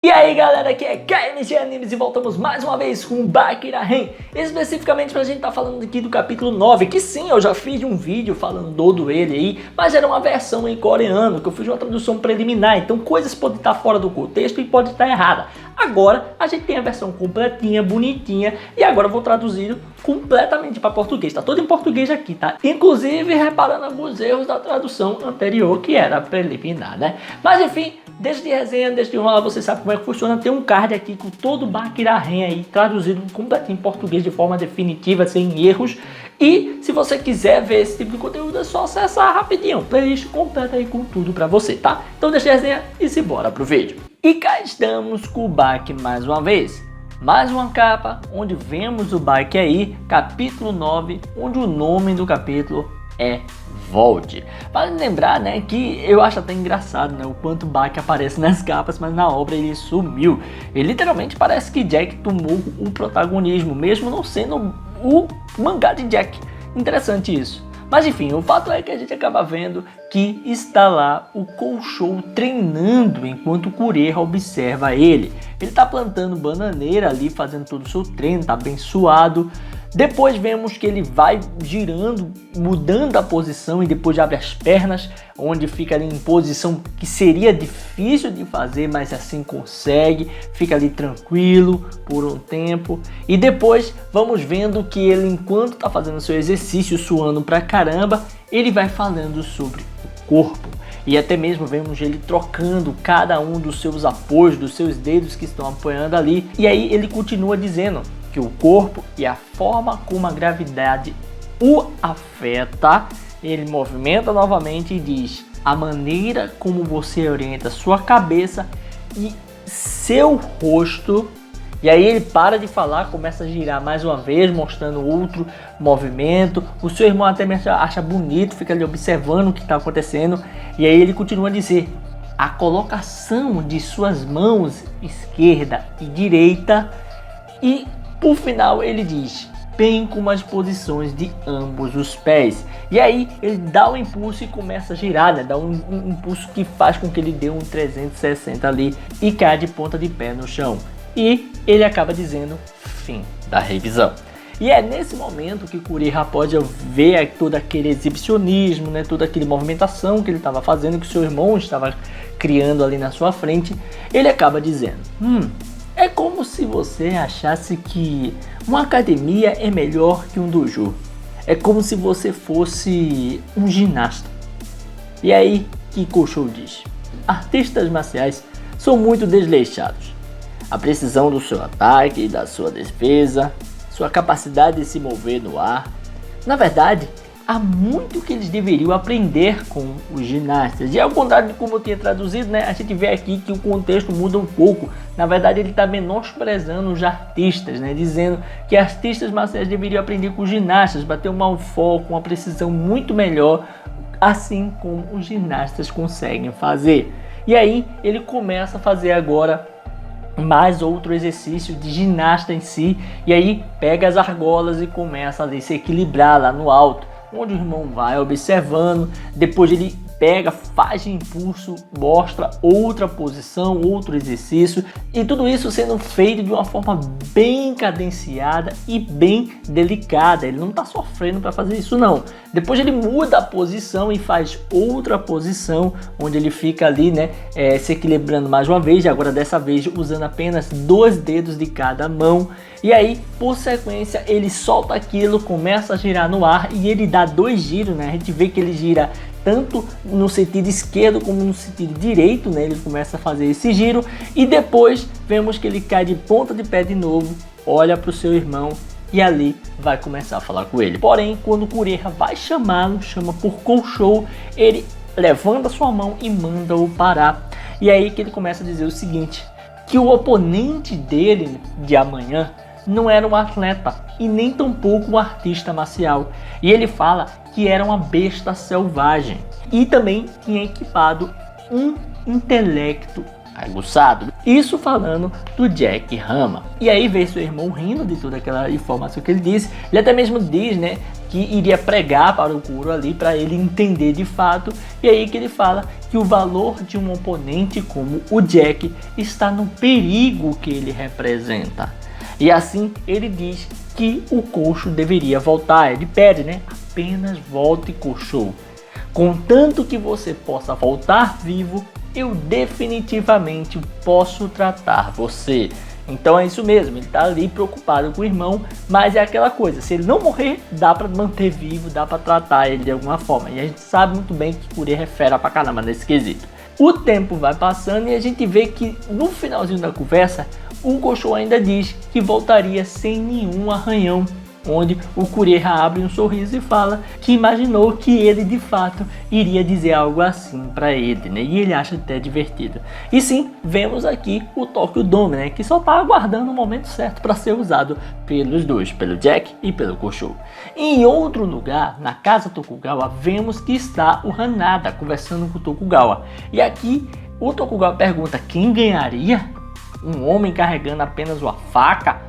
E aí galera, aqui é KMG Animes e voltamos mais uma vez com Bakirahen, especificamente pra gente estar falando aqui do capítulo 9, que sim, eu já fiz um vídeo falando do ele aí, mas era uma versão em coreano, que eu fiz uma tradução preliminar, então coisas podem estar fora do contexto e pode estar errada. Agora a gente tem a versão completinha, bonitinha, e agora eu vou traduzir completamente para português, tá todo em português aqui, tá? Inclusive reparando alguns erros da tradução anterior, que era preliminar, né? Mas enfim, deixa de resenha, deixa de enrolar, você sabe como é que funciona. Tem um card aqui com todo o Bakirahen aí, traduzido completo em português de forma definitiva, sem erros. E se você quiser ver esse tipo de conteúdo, é só acessar rapidinho, playlist completa aí com tudo pra você, tá? Então deixa de resenha e simbora pro vídeo. E cá estamos com o Baki mais uma vez. Mais uma capa, onde vemos o Baki aí, capítulo 9, onde o nome do capítulo é Volte. Vale lembrar, né, que eu acho até engraçado, né, o quanto Baki aparece nas capas, mas na obra ele sumiu. E literalmente parece que Jack tomou o protagonismo, mesmo não sendo o mangá de Jack. Interessante isso. Mas enfim, o fato é que a gente acaba vendo que está lá o Koushou treinando enquanto o Kureha observa ele. Ele está plantando bananeira ali, fazendo todo o seu treino, está bem suado. Depois vemos que ele vai girando, mudando a posição e depois abre as pernas, onde fica ali em posição que seria difícil de fazer, mas assim consegue, fica ali tranquilo por um tempo. E depois vamos vendo que ele, enquanto está fazendo seu exercício, suando pra caramba, ele vai falando sobre o corpo. E até mesmo vemos ele trocando cada um dos seus apoios, dos seus dedos que estão apoiando ali. E aí ele continua dizendo que o corpo e a forma como a gravidade o afeta, ele movimenta novamente e diz a maneira como você orienta sua cabeça e seu rosto. E aí ele para de falar, começa a girar mais uma vez, mostrando outro movimento. O seu irmão até mesmo acha bonito, fica ali observando o que está acontecendo. E aí ele continua a dizer a colocação de suas mãos esquerda e direita. E por final ele diz, bem como as posições de ambos os pés. E aí ele dá um impulso e começa a girar, né? Dá um impulso que faz com que ele dê um 360 ali e cai de ponta de pé no chão. E ele acaba dizendo, fim da revisão. E é nesse momento que Kureha pode ver todo aquele exibicionismo, né? Toda aquela movimentação que ele estava fazendo, que o seu irmão estava criando ali na sua frente. Ele acaba dizendo, é como se você achasse que uma academia é melhor que um dojo. É como se você fosse um ginasta. E aí que Koushou diz, artistas marciais são muito desleixados. A precisão do seu ataque e da sua defesa, sua capacidade de se mover no ar. Na verdade, há muito que eles deveriam aprender com os ginastas. E ao contrário de como eu tinha traduzido, né, a gente vê aqui que o contexto muda um pouco. Na verdade, ele está menosprezando os artistas, né, dizendo que artistas marciais deveriam aprender com os ginastas, para ter um mau foco, uma precisão muito melhor, assim como os ginastas conseguem fazer. E aí ele começa a fazer agora mais outro exercício de ginasta em si, e aí pega as argolas e começa a se equilibrar lá no alto, onde o irmão vai observando. Depois ele pega, faz de impulso, mostra outra posição, outro exercício, e tudo isso sendo feito de uma forma bem cadenciada e bem delicada. Ele não está sofrendo para fazer isso não. Depois ele muda a posição e faz outra posição, onde ele fica ali, né, se equilibrando mais uma vez, agora dessa vez usando apenas 2 dedos de cada mão. E aí, por sequência, ele solta aquilo, começa a girar no ar e ele dá 2 giros, né? A gente vê que ele gira tanto no sentido esquerdo como no sentido direito, né? Ele começa a fazer esse giro e depois vemos que ele cai de ponta de pé de novo, olha para o seu irmão e ali vai começar a falar com ele. Porém, quando o Kureha vai chamá-lo, chama por Koushou, ele levanta sua mão e manda-o parar. E é aí que ele começa a dizer o seguinte, que o oponente dele de amanhã não era um atleta e nem tampouco um artista marcial. E ele fala que era uma besta selvagem e também tinha equipado um intelecto aguçado. Isso falando do Jack Hama. E aí vê seu irmão rindo de toda aquela informação que ele disse. Ele até mesmo diz, né, que iria pregar para o Kuro ali, para ele entender de fato. E aí que ele fala que o valor de um oponente como o Jack está no perigo que ele representa. E assim ele diz que o Koshou deveria voltar. Ele pede, né? Apenas volte, Koshou. Contanto que você possa voltar vivo, eu definitivamente posso tratar você. Então é isso mesmo, ele tá ali preocupado com o irmão, mas é aquela coisa, se ele não morrer, dá pra manter vivo, dá pra tratar ele de alguma forma. E a gente sabe muito bem que Kuri é fera pra caramba nesse quesito. O tempo vai passando e a gente vê que no finalzinho da conversa, o Koshou ainda diz que voltaria sem nenhum arranhão, onde o Kureha abre um sorriso e fala que imaginou que ele de fato iria dizer algo assim para ele, né? E ele acha até divertido. E sim, vemos aqui o Tokyo Dome, né? Que só está aguardando o momento certo para ser usado pelos dois, pelo Jack e pelo Koshou. Em outro lugar, na casa Tokugawa, vemos que está o Hanada conversando com o Tokugawa. E aqui o Tokugawa pergunta quem ganharia? Um homem carregando apenas uma faca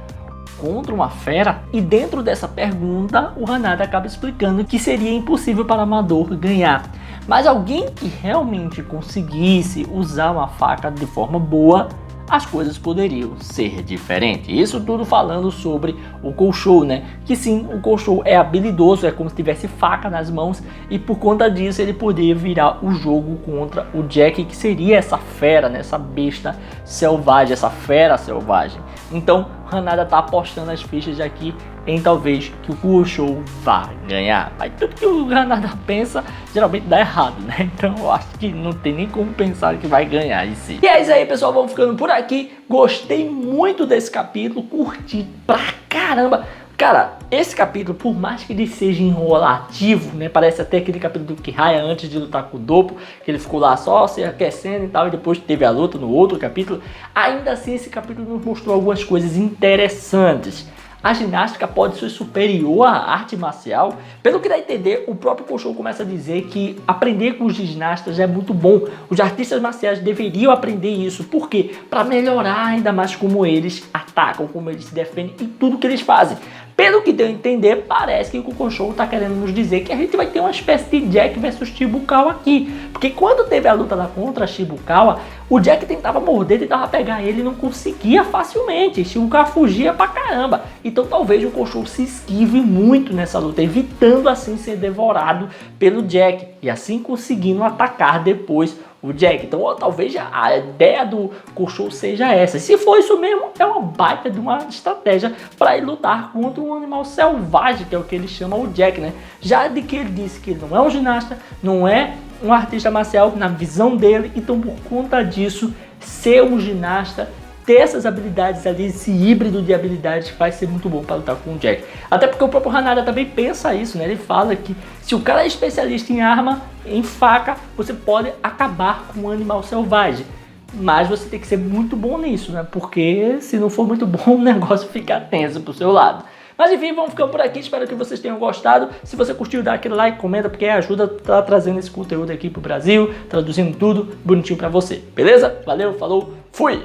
contra uma fera? E dentro dessa pergunta o Hanada acaba explicando que seria impossível para amador ganhar, mas alguém que realmente conseguisse usar uma faca de forma boa, as coisas poderiam ser diferentes. Isso tudo falando sobre o Koshou, né? Que sim, o Koshou é habilidoso, é como se tivesse faca nas mãos, e por conta disso ele poderia virar o jogo contra o Jack, que seria essa fera, né? Essa besta selvagem, essa fera selvagem. Então Hanada tá apostando as fichas aqui em talvez que o Koshou vá ganhar. Mas tudo que o Hanada pensa geralmente dá errado, né? Então eu acho que não tem nem como pensar que vai ganhar em si. E é isso aí, pessoal, vamos ficando por aqui. Gostei muito desse capítulo, curti pra caramba. Cara, esse capítulo, por mais que ele seja enrolativo, né? Parece até aquele capítulo do Kiraya antes de lutar com o Doppo, que ele ficou lá só se aquecendo e tal, e depois teve a luta no outro capítulo. Ainda assim, esse capítulo nos mostrou algumas coisas interessantes. A ginástica pode ser superior à arte marcial. Pelo que dá a entender, o próprio Koshou começa a dizer que aprender com os ginastas é muito bom. Os artistas marciais deveriam aprender isso. Por quê? Para melhorar ainda mais como eles atacam, como eles se defendem e tudo que eles fazem. Pelo que deu a entender, parece que o Koshou está querendo nos dizer que a gente vai ter uma espécie de Jack versus Shibukawa aqui. Porque quando teve a luta lá contra a Shibukawa, o Jack tentava morder, tentava pegar ele e não conseguia facilmente. Shibukawa fugia pra caramba. Então talvez o Koshou se esquive muito nessa luta, evitando assim ser devorado pelo Jack. E assim conseguindo atacar depois o Jack. Então talvez a ideia do Koshou seja essa. Se for isso mesmo, é uma baita de uma estratégia para ele lutar contra um animal selvagem, que é o que ele chama o Jack, né? Já de que ele disse que ele não é um ginasta, não é um artista marcial na visão dele, então por conta disso, ser um ginasta, ter essas habilidades ali, esse híbrido de habilidades vai ser muito bom para lutar com o Jack. Até porque o próprio Hanada também pensa isso, né? Ele fala que se o cara é especialista em arma, em faca, você pode acabar com um animal selvagem. Mas você tem que ser muito bom nisso, né? Porque se não for muito bom, o negócio fica tenso pro seu lado. Mas enfim, vamos ficando por aqui, espero que vocês tenham gostado. Se você curtiu, dá aquele like, comenta, porque ajuda a estar trazendo esse conteúdo aqui pro Brasil, traduzindo tudo bonitinho pra você, beleza? Valeu, falou, fui!